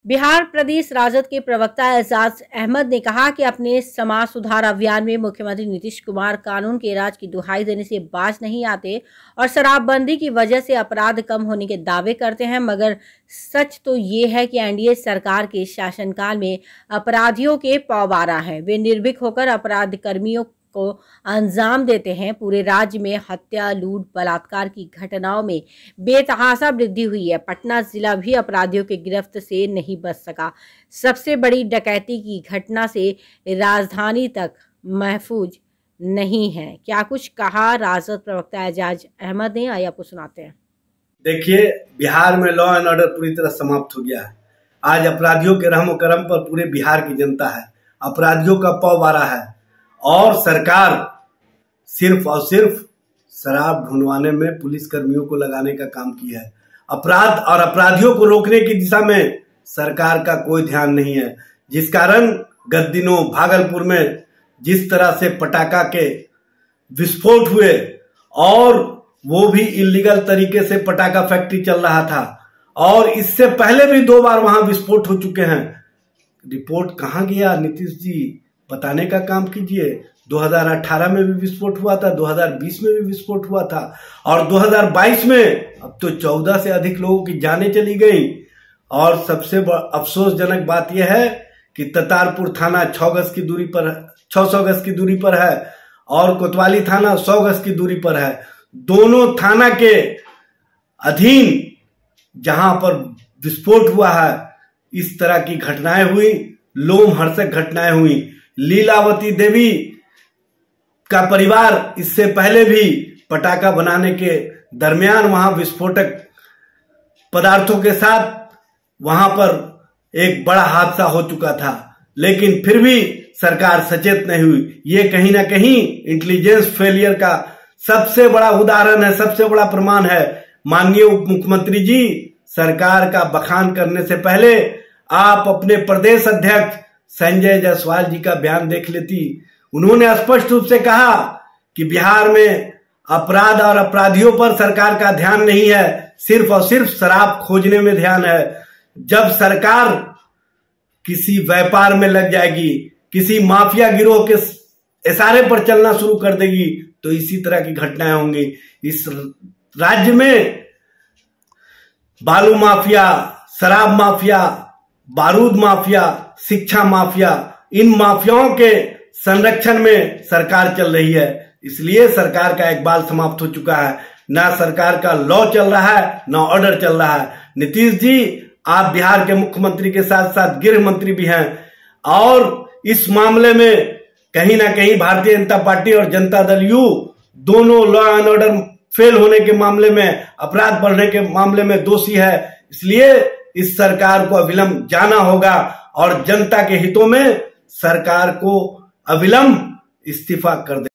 बिहार प्रदेश राजद के प्रवक्ता एजाज अहमद ने कहा कि अपने समाज सुधार अभियान में मुख्यमंत्री नीतीश कुमार कानून के राज की दुहाई देने से बाज नहीं आते और शराबबंदी की वजह से अपराध कम होने के दावे करते हैं, मगर सच तो ये है कि एनडीए सरकार के शासनकाल में अपराधियों के पौबारा हैं। वे निर्भीक होकर अपराध कर्मियों को अंजाम देते हैं। पूरे राज्य में हत्या, लूट, बलात्कार की घटनाओं में बेतहाशा वृद्धि हुई है। पटना जिला भी अपराधियों के गिरफ्त से नहीं बच सका। सबसे बड़ी डकैती की घटना से राजधानी तक महफूज नहीं है। क्या कुछ कहा राजद प्रवक्ता एजाज अहमद ने, आइए आपको सुनाते हैं। देखिए, बिहार में लॉ एंड ऑर्डर पूरी तरह समाप्त हो गया है। आज अपराधियों के रहम करम पर पूरे बिहार की जनता है। अपराधियों का पौबारा है और सरकार सिर्फ और सिर्फ शराब ढूंढवाने में पुलिस कर्मियों को लगाने का काम किया है। अपराध और अपराधियों को रोकने की दिशा में सरकार का कोई ध्यान नहीं है, जिस कारण गत दिनों भागलपुर में जिस तरह से पटाखा के विस्फोट हुए और वो भी इलीगल तरीके से पटाखा फैक्ट्री चल रहा था और इससे पहले भी 2 बार वहां विस्फोट हो चुके हैं। रिपोर्ट कहां गया? नीतीश जी बताने का काम कीजिए। 2018 में भी विस्फोट हुआ था, 2020 में भी विस्फोट हुआ था और 2022 में अब तो 14 से अधिक लोगों की जानें चली गई। और सबसे अफसोसजनक बात यह है कि ततारपुर थाना 600 गज की दूरी पर है और कोतवाली थाना 100 गज की दूरी पर है। दोनों थाना के अधीन जहां पर विस्फोट हुआ है, इस तरह की घटनाएं हुई, लोमहर्षक घटनाएं हुई। लीलावती देवी का परिवार इससे पहले भी पटाखा बनाने के दरमियान वहां विस्फोटक पदार्थों के साथ वहां पर एक बड़ा हादसा हो चुका था, लेकिन फिर भी सरकार सचेत नहीं हुई। ये कहीं ना कहीं इंटेलिजेंस फेलियर का सबसे बड़ा उदाहरण है, सबसे बड़ा प्रमाण है। माननीय उप मुख्यमंत्री जी, सरकार का बखान करने से पहले आप अपने प्रदेश अध्यक्ष संजय जायसवाल जी का बयान देख लेती। उन्होंने स्पष्ट रूप से कहा कि बिहार में अपराध और अपराधियों पर सरकार का ध्यान नहीं है, सिर्फ और सिर्फ शराब खोजने में ध्यान है। जब सरकार किसी व्यापार में लग जाएगी, किसी माफिया गिरोह के इशारे पर चलना शुरू कर देगी, तो इसी तरह की घटनाएं होंगी। इस राज्य में बालू माफिया, शराब माफिया, बारूद माफिया, शिक्षा माफिया, इन माफियाओं के संरक्षण में सरकार चल रही है। इसलिए सरकार का इकबाल समाप्त हो चुका है। ना सरकार का लॉ चल रहा है, ना ऑर्डर चल रहा है। नीतीश जी, आप बिहार के मुख्यमंत्री के साथ साथ गृह मंत्री भी हैं और इस मामले में कहीं ना कहीं भारतीय जनता पार्टी और जनता दल यू दोनों लॉ एंड ऑर्डर फेल होने के मामले में, अपराध बढ़ने के मामले में दोषी है। इसलिए इस सरकार को अविलंब जाना होगा और जनता के हितों में सरकार को अविलंब इस्तीफा कर दे।